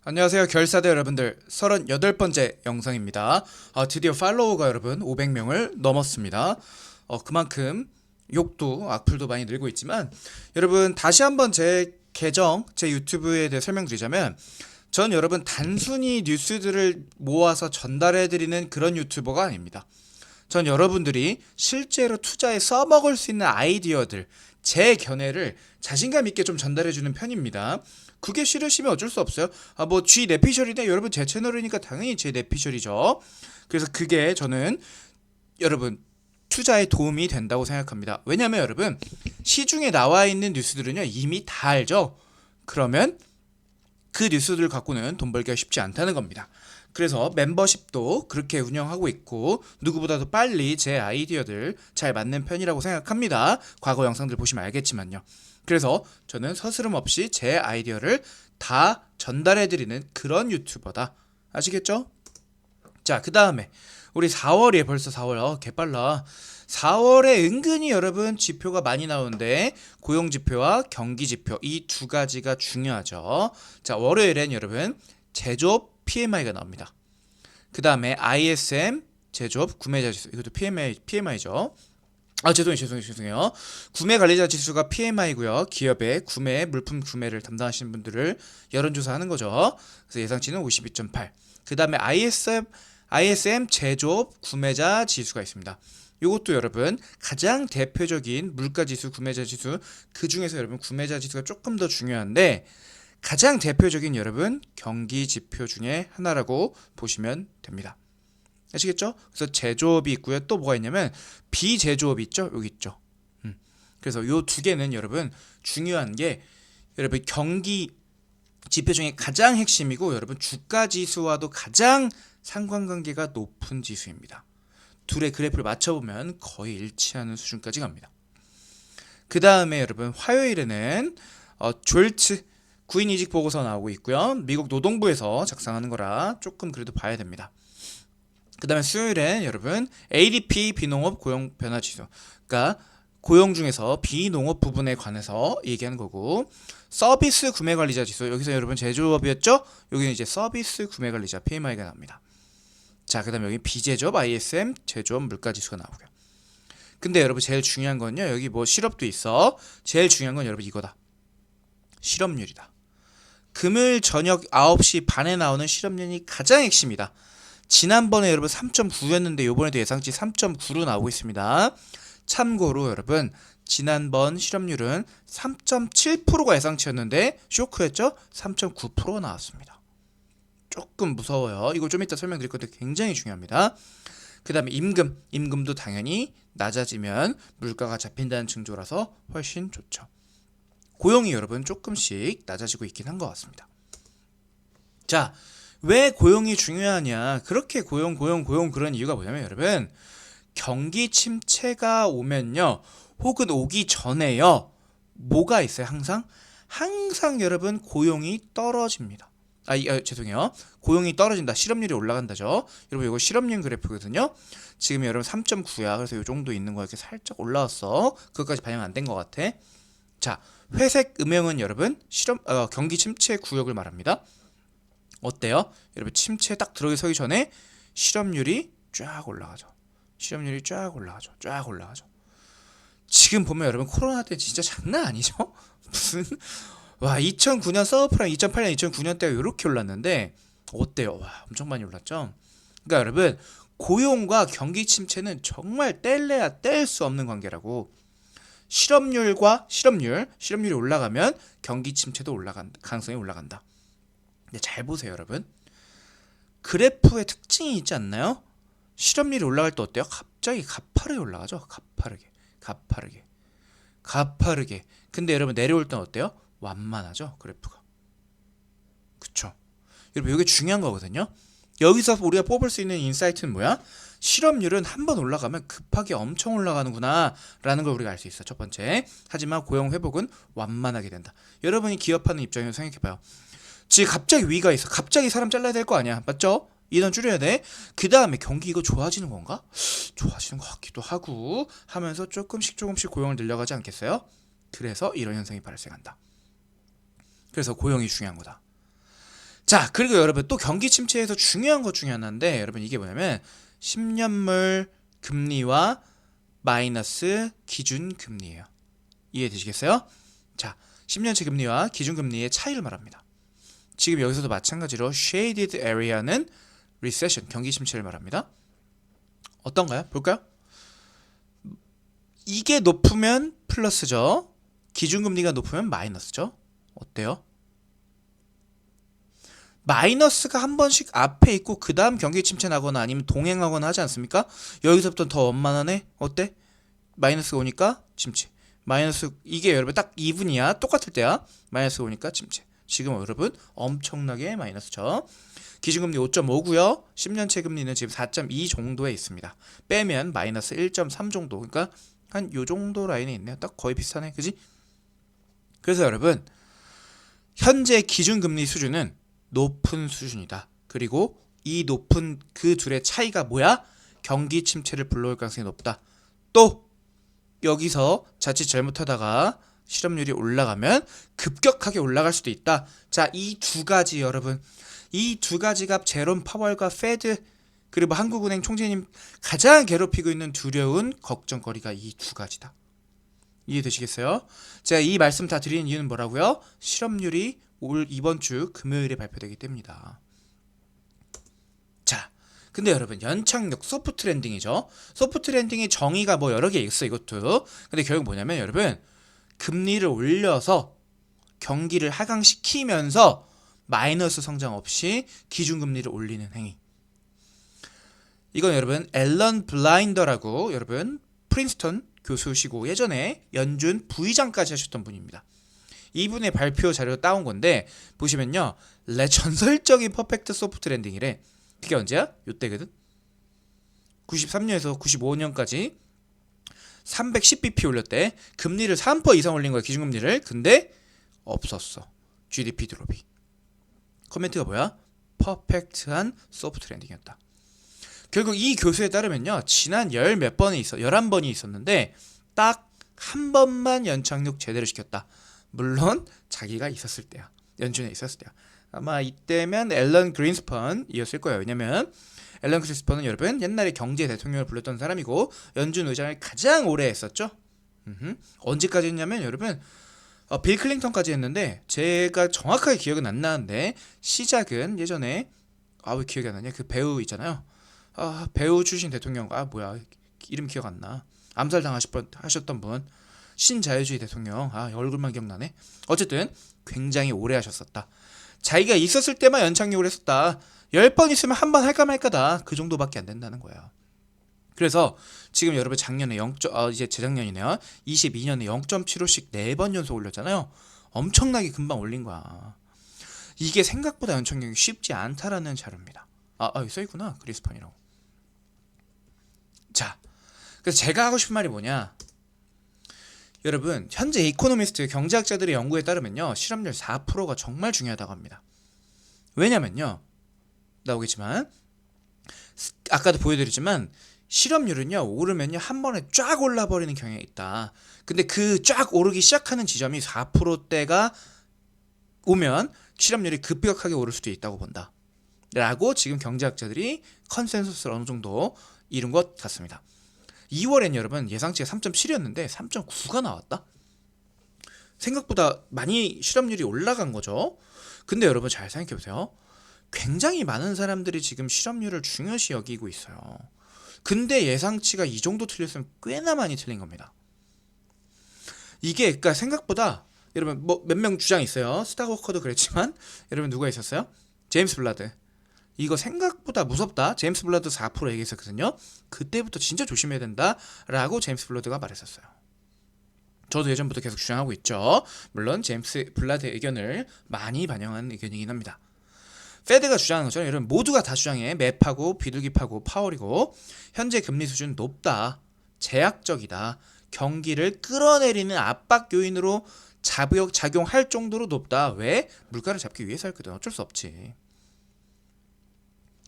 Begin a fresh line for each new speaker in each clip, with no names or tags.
안녕하세요 결사대 여러분들 38번째 영상입니다. 드디어 팔로워가 여러분 500명을 넘었습니다. 그만큼 욕도 악플도 많이 늘고 있지만 여러분 다시 한번 제 계정 제 유튜브에 대해 설명드리자면 전 여러분 단순히 뉴스들을 모아서 전달해드리는 그런 유튜버가 아닙니다. 전 여러분들이 실제로 투자에 써먹을 수 있는 아이디어들 제 견해를 자신감 있게 좀 전달해주는 편입니다. 그게 싫으시면 어쩔 수 없어요. 뭐 G 내피셜이네 여러분 제 채널이니까 당연히 제 내피셜이죠. 그래서 그게 저는 여러분 투자에 도움이 된다고 생각합니다. 왜냐면 여러분 시중에 나와 있는 뉴스들은요 이미 다 알죠. 그러면 그 뉴스들을 갖고는 돈 벌기가 쉽지 않다는 겁니다. 그래서 멤버십도 그렇게 운영하고 있고 누구보다도 빨리 제 아이디어들 잘 맞는 편이라고 생각합니다. 과거 영상들 보시면 알겠지만요. 그래서 저는 서스럼 없이 제 아이디어를 다 전달해드리는 그런 유튜버다. 아시겠죠? 자, 그 다음에 우리 4월이에요. 벌써 4월. 개빨라. 4월에 은근히 여러분 지표가 많이 나오는데 고용지표와 경기지표 이 두 가지가 중요하죠. 자, 월요일엔 여러분 제조업 PMI가 나옵니다. 그 다음에 ISM 제조업 구매자 지수 이것도 PMI죠. 죄송해요. 구매 관리자 지수가 PMI고요. 기업의 물품 구매를 담당하시는 분들을 여론조사하는 거죠. 그래서 예상치는 52.8. 그 다음에 ISM 제조업 구매자 지수가 있습니다. 이것도 여러분 가장 대표적인 물가지수, 구매자지수 그 중에서 여러분 구매자지수가 조금 더 중요한데 가장 대표적인 여러분 경기지표 중에 하나라고 보시면 됩니다. 아시겠죠? 그래서 제조업이 있고요. 또 뭐가 있냐면 비제조업이 있죠. 여기 있죠. 그래서 요 두 개는 여러분 중요한 게 여러분 경기 지표 중에 가장 핵심이고 여러분 주가 지수와도 가장 상관관계가 높은 지수입니다. 둘의 그래프를 맞춰보면 거의 일치하는 수준까지 갑니다. 그 다음에 여러분 화요일에는 졸트 구인 이직 보고서 나오고 있고요. 미국 노동부에서 작성하는 거라 조금 그래도 봐야 됩니다. 그 다음에 수요일엔 여러분 ADP 비농업 고용 변화 지수, 그러니까 고용 중에서 비농업 부분에 관해서 얘기하는 거고, 서비스 구매 관리자 지수, 여기서 여러분 제조업이었죠? 여기는 이제 서비스 구매 관리자 PMI가 나옵니다. 자, 그 다음에 여기 비제조업 ISM 제조업 물가 지수가 나오고요. 근데 여러분 제일 중요한 건요, 여기 뭐 실업도 있어. 제일 중요한 건 여러분 이거다. 실업률이다. 금요일 저녁 9시 반에 나오는 실업률이 가장 핵심이다. 지난번에 여러분 3.9였는데 요번에도 예상치 3.9로 나오고 있습니다. 참고로 여러분 지난번 실업률은 3.7%가 예상치였는데 쇼크였죠? 3.9%가 나왔습니다. 조금 무서워요. 이거 좀 이따 설명드릴 건데 굉장히 중요합니다. 그 다음에 임금도 당연히 낮아지면 물가가 잡힌다는 징조라서 훨씬 좋죠. 고용이 여러분 조금씩 낮아지고 있긴 한 것 같습니다. 자, 왜 고용이 중요하냐? 그렇게 고용 그런 이유가 뭐냐면 여러분 경기 침체가 오면요, 혹은 오기 전에요, 뭐가 있어요? 항상 여러분 고용이 떨어집니다. 죄송해요. 고용이 떨어진다. 실업률이 올라간다죠. 여러분 이거 실업률 그래프거든요. 지금 여러분 3.9야. 그래서 이 정도 있는 거 이렇게 살짝 올라왔어. 그것까지 반영 안 된 것 같아. 자, 회색 음영은 여러분 경기 침체 구역을 말합니다. 어때요? 여러분 침체 딱 들어가기 서기 전에 실업률이 쫙 올라가죠. 쫙 올라가죠. 지금 보면 여러분 코로나 때 진짜 장난 아니죠? 무슨 2009년 서브프라임 2008년 2009년 때가 이렇게 올랐는데 어때요? 엄청 많이 올랐죠? 그러니까 여러분 고용과 경기 침체는 정말 뗄래야 뗄 수 없는 관계라고. 실업률이 올라가면 경기 침체도 가능성이 올라간다. 근데 잘 보세요 여러분, 그래프의 특징이 있지 않나요? 실업률이 올라갈 때 어때요? 갑자기 가파르게 올라가죠. 가파르게. 근데 여러분 내려올 땐 어때요? 완만하죠 그래프가. 그쵸? 여러분 이게 중요한 거거든요. 여기서 우리가 뽑을 수 있는 인사이트는 뭐야? 실업률은 한번 올라가면 급하게 엄청 올라가는구나 라는 걸 우리가 알 수 있어. 첫 번째. 하지만 고용 회복은 완만하게 된다. 여러분이 기업하는 입장에서 생각해봐요. 지금 갑자기 위기가 있어. 갑자기 사람 잘라야 될 거 아니야. 맞죠? 인원 줄여야 돼. 그 다음에 경기 이거 좋아지는 건가? 좋아지는 것 같기도 하고 하면서 조금씩 고용을 늘려가지 않겠어요? 그래서 이런 현상이 발생한다. 그래서 고용이 중요한 거다. 자, 그리고 여러분 또 경기 침체에서 중요한 것 중에 하나인데 여러분 이게 뭐냐면 10년물 금리와 마이너스 기준 금리예요. 이해되시겠어요? 자, 10년치 금리와 기준 금리의 차이를 말합니다. 지금 여기서도 마찬가지로 shaded area는 recession, 경기 침체를 말합니다. 어떤가요? 볼까요? 이게 높으면 플러스죠. 기준금리가 높으면 마이너스죠. 어때요? 마이너스가 한 번씩 앞에 있고 그 다음 경기 침체 나거나 아니면 동행하거나 하지 않습니까? 여기서부터 더 원만하네? 어때? 마이너스가 오니까 침체. 마이너스, 이게 여러분 딱 2분이야. 똑같을 때야. 마이너스가 오니까 침체. 지금 여러분 엄청나게 마이너스죠. 기준금리 5.5고요. 10년채 금리는 지금 4.2 정도에 있습니다. 빼면 마이너스 1.3 정도. 그러니까 한 요 정도 라인에 있네요. 딱 거의 비슷하네. 그지? 그래서 여러분 현재 기준금리 수준은 높은 수준이다. 그리고 이 높은 그 둘의 차이가 뭐야? 경기 침체를 불러올 가능성이 높다. 또 여기서 자칫 잘못하다가 실업률이 올라가면 급격하게 올라갈 수도 있다. 자, 이 두 가지 여러분, 이 두 가지가 제롬 파월과 페드 그리고 한국은행 총재님 가장 괴롭히고 있는 두려운 걱정거리가 이 두 가지다. 이해되시겠어요? 제가 이 말씀 다 드리는 이유는 뭐라고요? 실업률이 올 이번 주 금요일에 발표되기 때문이다. 자, 근데 여러분 연착륙 소프트 랜딩이죠. 소프트 랜딩의 정의가 뭐 여러 개 있어 이것도. 근데 결국 뭐냐면 여러분 금리를 올려서 경기를 하강시키면서 마이너스 성장 없이 기준금리를 올리는 행위. 이건 여러분 앨런 블라인더라고 여러분 프린스턴 교수시고 예전에 연준 부의장까지 하셨던 분입니다. 이분의 발표 자료 따온 건데 보시면요. 전설적인 퍼펙트 소프트 랜딩이래. 그게 언제야? 요때거든. 93년에서 95년까지 310bp 올렸대. 금리를 3% 이상 올린 거야. 기준금리를. 근데 없었어. GDP 드롭이. 코멘트가 뭐야? 퍼펙트한 소프트 랜딩이었다. 결국 이 교수에 따르면요. 지난 열 몇 번이 있어. 11번이 있었는데 딱 한 번만 연착륙 제대로 시켰다. 물론 자기가 있었을 때야. 연준에 있었을 때야. 아마 이때면 앨런 그린스펀이었을 거예요. 왜냐면 앨런 그린스펀은 여러분 옛날에 경제 대통령을 불렀던 사람이고 연준 의장을 가장 오래 했었죠. 언제까지 했냐면 여러분 빌 클린턴까지 했는데 제가 정확하게 기억은 안 나는데 시작은 예전에 왜 기억이 안 나냐? 그 배우 있잖아요. 배우 출신 대통령 뭐야 이름 기억 안 나. 암살 당하셨던 분 신자유주의 대통령 얼굴만 기억나네. 어쨌든 굉장히 오래 하셨었다. 자기가 있었을 때만 연착륙을 했었다. 10번 있으면 한 번 할까 말까다. 그 정도밖에 안 된다는 거야. 그래서 지금 여러분 작년에 이제 재작년이네요. 22년에 0.75씩 4번 연속 올렸잖아요. 엄청나게 금방 올린 거야. 이게 생각보다 연착륙이 쉽지 않다라는 자료입니다. 여기 써있구나. 그리스펀이라고. 자, 그래서 제가 하고 싶은 말이 뭐냐. 여러분 현재 이코노미스트 경제학자들의 연구에 따르면요. 실업률 4%가 정말 중요하다고 합니다. 왜냐면요. 나오겠지만 아까도 보여드렸지만 실업률은요. 오르면요. 한 번에 쫙 올라버리는 경향이 있다. 근데 그 쫙 오르기 시작하는 지점이 4%대가 오면 실업률이 급격하게 오를 수도 있다고 본다. 라고 지금 경제학자들이 컨센서스를 어느 정도 이룬 것 같습니다. 2월엔 여러분 예상치가 3.7이었는데 3.9가 나왔다. 생각보다 많이 실업률이 올라간 거죠. 근데 여러분 잘 생각해보세요. 굉장히 많은 사람들이 지금 실업률을 중요시 여기고 있어요. 근데 예상치가 이 정도 틀렸으면 꽤나 많이 틀린 겁니다. 이게 그러니까 생각보다 여러분 뭐 몇 명 주장이 있어요. 스타워커도 그랬지만 여러분 누가 있었어요? 제임스 블라드. 이거 생각보다 무섭다. 제임스 블라드 4% 얘기했었거든요. 그때부터 진짜 조심해야 된다라고 제임스 블라드가 말했었어요. 저도 예전부터 계속 주장하고 있죠. 물론 제임스 블라드의 의견을 많이 반영한 의견이긴 합니다. 페드가 주장하는 것처럼 여러분 모두가 다 주장해. 맵하고 비둘기파고 파월이고 현재 금리 수준 높다. 제약적이다. 경기를 끌어내리는 압박 요인으로 작용할 정도로 높다. 왜? 물가를 잡기 위해서였거든. 어쩔 수 없지.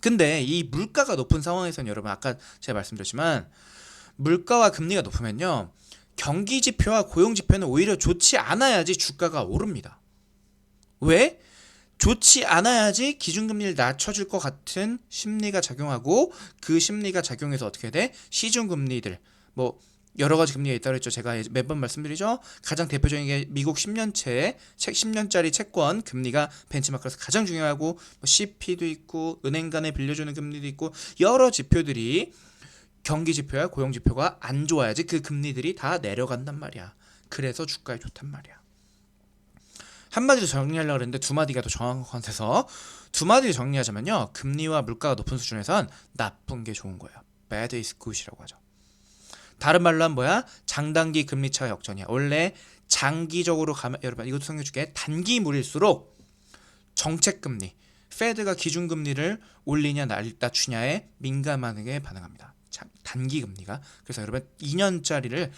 근데 이 물가가 높은 상황에서는 여러분 아까 제가 말씀드렸지만 물가와 금리가 높으면요. 경기 지표와 고용 지표는 오히려 좋지 않아야지 주가가 오릅니다. 왜? 좋지 않아야지 기준금리를 낮춰줄 것 같은 심리가 작용하고 그 심리가 작용해서 어떻게 돼? 시중금리들 뭐 여러 가지 금리가 있다고 했죠. 제가 매번 말씀드리죠. 가장 대표적인 게 미국 10년째 10년짜리 채권 금리가 벤치마크에서 가장 중요하고 뭐 CP도 있고 은행 간에 빌려주는 금리도 있고 여러 지표들이 경기 지표야 고용 지표가 안 좋아야지 그 금리들이 다 내려간단 말이야. 그래서 주가에 좋단 말이야. 한마디로 정리하려고 했는데 두 마디가 더 정확한 것 같아서 두 마디를 정리하자면요. 금리와 물가가 높은 수준에선 나쁜 게 좋은 거예요. Bad is good이라고 하죠. 다른 말로 하면 뭐야? 장단기 금리차 역전이야. 원래 장기적으로 가면 여러분 이것도 설명해줄게. 단기물일수록 정책금리, 페드가 기준금리를 올리냐 낮추냐에 민감하게 반응합니다. 단기금리가. 그래서 여러분 2년짜리를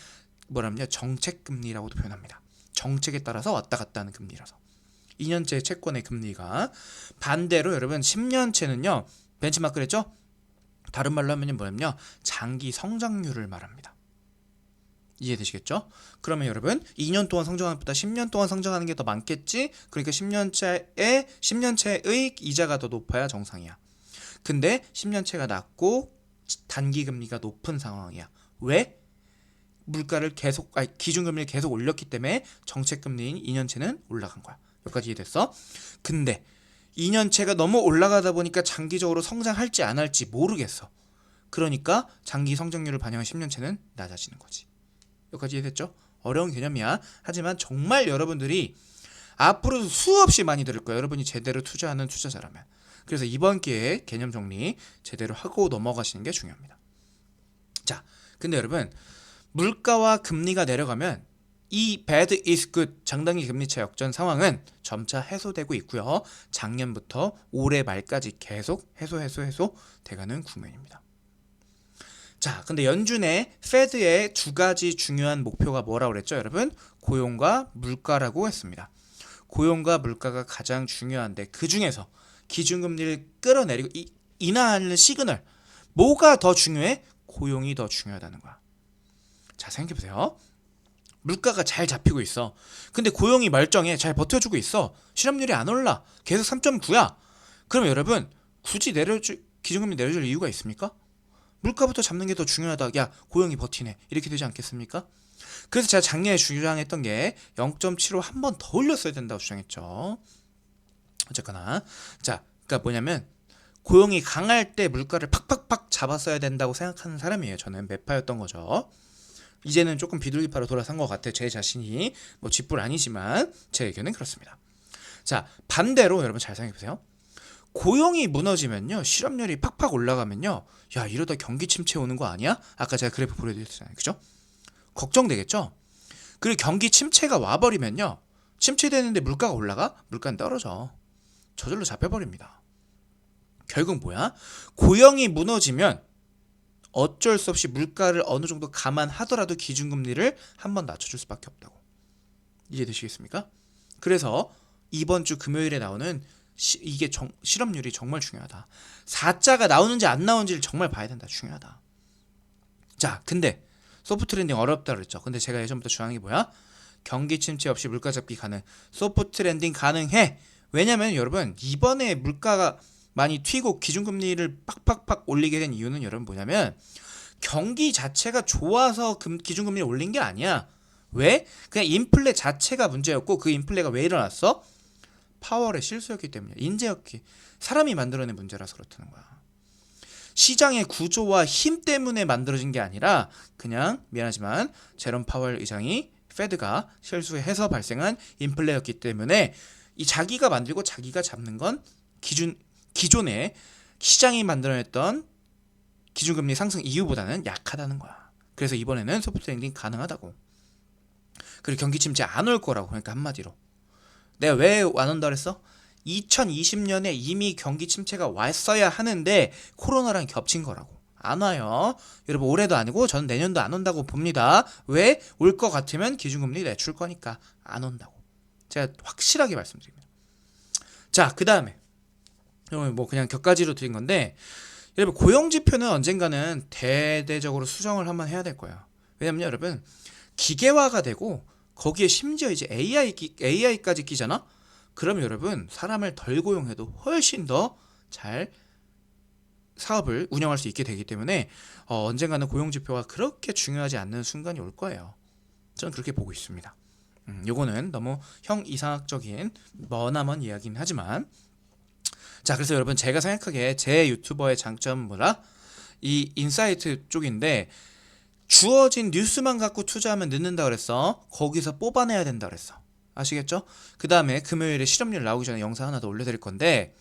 뭐라면요? 정책금리라고도 표현합니다. 정책에 따라서 왔다 갔다 하는 금리라서 2년째 채권의 금리가 반대로 여러분 10년채는요 벤치마크를 했죠? 다른 말로 하면 뭐냐면요 장기 성장률을 말합니다. 이해되시겠죠? 그러면 여러분 2년 동안 성장하는 것보다 10년 동안 성장하는 게 더 많겠지? 그러니까 10년채의 이자가 더 높아야 정상이야. 근데 10년채가 낮고 단기 금리가 높은 상황이야. 왜? 물가를 기준금리를 계속 올렸기 때문에 정책금리인 2년채는 올라간 거야. 여기까지 이해됐어? 근데 2년채가 너무 올라가다 보니까 장기적으로 성장할지 안 할지 모르겠어. 그러니까 장기 성장률을 반영한 10년채는 낮아지는 거지. 여기까지 이해됐죠? 어려운 개념이야. 하지만 정말 여러분들이 앞으로도 수없이 많이 들을 거야. 여러분이 제대로 투자하는 투자자라면. 그래서 이번 기회에 개념 정리 제대로 하고 넘어가시는 게 중요합니다. 자, 근데 여러분 물가와 금리가 내려가면 이 bad is good 장단기 금리차 역전 상황은 점차 해소되고 있고요. 작년부터 올해 말까지 계속 해소 돼가는 국면입니다. 자, 근데 연준의 페드의 두 가지 중요한 목표가 뭐라고 그랬죠, 여러분? 고용과 물가라고 했습니다. 고용과 물가가 가장 중요한데 그 중에서 기준금리를 끌어내리고 인하하는 시그널 뭐가 더 중요해? 고용이 더 중요하다는 거야. 자, 생각해보세요. 물가가 잘 잡히고 있어. 근데 고용이 멀쩡해. 잘 버텨주고 있어. 실업률이 안 올라. 계속 3.9야. 그럼 여러분 굳이 기준금리 내려줄 이유가 있습니까? 물가부터 잡는 게 더 중요하다. 야, 고용이 버티네. 이렇게 되지 않겠습니까? 그래서 제가 작년에 주장했던 게 0.75 한 번 더 올렸어야 된다고 주장했죠. 어쨌거나 자, 그러니까 뭐냐면 고용이 강할 때 물가를 팍팍팍 잡았어야 된다고 생각하는 사람이에요. 저는 매파였던 거죠. 이제는 조금 비둘기파로 돌아선 것 같아요. 제 자신이 뭐 쥐뿔 아니지만 제 의견은 그렇습니다. 자, 반대로 여러분 잘 생각해보세요. 고용이 무너지면요, 실업률이 팍팍 올라가면요, 야, 이러다 경기 침체 오는 거 아니야? 아까 제가 그래프 보여드렸잖아요. 그죠? 걱정되겠죠? 그리고 경기 침체가 와버리면요, 침체되는데 물가가 올라가? 물가는 떨어져. 저절로 잡혀버립니다. 결국 뭐야? 고용이 무너지면 어쩔 수 없이 물가를 어느 정도 감안하더라도 기준금리를 한번 낮춰줄 수밖에 없다고. 이해되시겠습니까? 그래서 이번 주 금요일에 나오는 이게 실업률이 정말 중요하다. 4자가 나오는지 안 나오는지를 정말 봐야 된다. 중요하다. 자, 근데 소프트 랜딩 어렵다 그랬죠. 근데 제가 예전부터 주장한 게 뭐야? 경기 침체 없이 물가 잡기 가능. 소프트 랜딩 가능해. 왜냐면 여러분 이번에 물가가 많이 튀고 기준금리를 팍팍팍 올리게 된 이유는 여러분 뭐냐면 경기 자체가 좋아서 기준금리를 올린 게 아니야. 왜? 그냥 인플레 자체가 문제였고 그 인플레가 왜 일어났어? 파월의 실수였기 때문이야. 인재였기. 사람이 만들어낸 문제라서 그렇다는 거야. 시장의 구조와 힘 때문에 만들어진 게 아니라 그냥 미안하지만 제롬 파월 의장이 페드가 실수해서 발생한 인플레였기 때문에 이 자기가 만들고 자기가 잡는 건 기존에 시장이 만들어냈던 기준금리 상승 이유보다는 약하다는 거야. 그래서 이번에는 소프트 랜딩 가능하다고. 그리고 경기 침체 안 올 거라고. 그러니까 한마디로 내가 왜 안 온다 그랬어? 2020년에 이미 경기 침체가 왔어야 하는데 코로나랑 겹친 거라고. 안 와요. 여러분 올해도 아니고 저는 내년도 안 온다고 봅니다. 왜? 올 것 같으면 기준금리 내줄 거니까 안 온다고. 제가 확실하게 말씀드립니다. 자, 그 다음에 뭐 그냥 격가지로 드린 건데 여러분 고용지표는 언젠가는 대대적으로 수정을 한번 해야 될 거예요. 왜냐면 여러분 기계화가 되고 거기에 심지어 이제 AI까지 끼잖아? 그럼 여러분 사람을 덜 고용해도 훨씬 더 잘 사업을 운영할 수 있게 되기 때문에 언젠가는 고용 지표가 그렇게 중요하지 않는 순간이 올 거예요. 저는 그렇게 보고 있습니다. 요거는 너무 형 이상학적인 머나먼 이야기긴 하지만, 자, 그래서 여러분 제가 생각하기에 제 유튜버의 장점은 뭐라? 이 인사이트 쪽인데, 주어진 뉴스만 갖고 투자하면 늦는다 그랬어. 거기서 뽑아내야 된다 그랬어. 아시겠죠? 그 다음에 금요일에 실업률 나오기 전에 영상 하나 더 올려드릴 건데,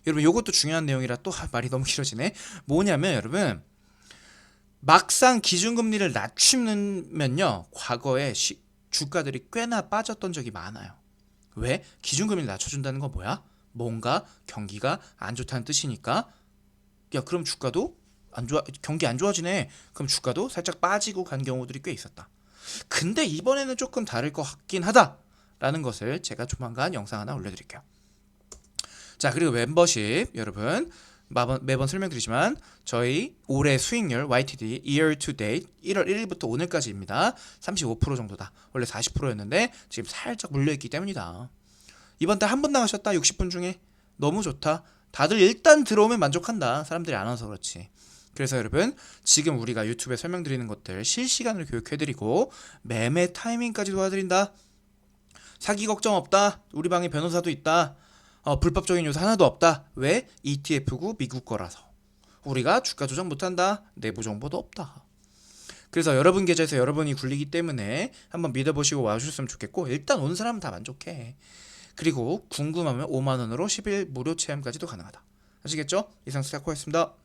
여러분 요것도 중요한 내용이라 또 말이 너무 길어지네. 뭐냐면 여러분, 막상 기준금리를 낮추면요, 과거에 주가들이 꽤나 빠졌던 적이 많아요. 왜? 기준금리를 낮춰준다는 건 뭐야? 뭔가 경기가 안 좋다는 뜻이니까. 야, 그럼 주가도 경기 안 좋아지네. 그럼 주가도 살짝 빠지고 간 경우들이 꽤 있었다. 근데 이번에는 조금 다를 것 같긴 하다라는 것을 제가 조만간 영상 하나 올려드릴게요. 자, 그리고 멤버십 여러분, 매번 설명드리지만 저희 올해 수익률 YTD year to date 1월 1일부터 오늘까지입니다. 35% 정도다. 원래 40%였는데 지금 살짝 물려있기 때문이다. 이번 달 한 번 나가셨다. 60분 중에 너무 좋다. 다들 일단 들어오면 만족한다. 사람들이 안 와서 그렇지. 그래서 여러분, 지금 우리가 유튜브에 설명드리는 것들 실시간으로 교육해드리고 매매 타이밍까지 도와드린다. 사기 걱정 없다. 우리 방에 변호사도 있다. 불법적인 요소 하나도 없다. 왜? ETF고 미국 거라서. 우리가 주가 조작 못한다. 내부 정보도 없다. 그래서 여러분 계좌에서 여러분이 굴리기 때문에 한번 믿어보시고 와주셨으면 좋겠고, 일단 온 사람은 다 만족해. 그리고 궁금하면 5만원으로 10일 무료 체험까지도 가능하다. 아시겠죠? 이상 스타코였습니다.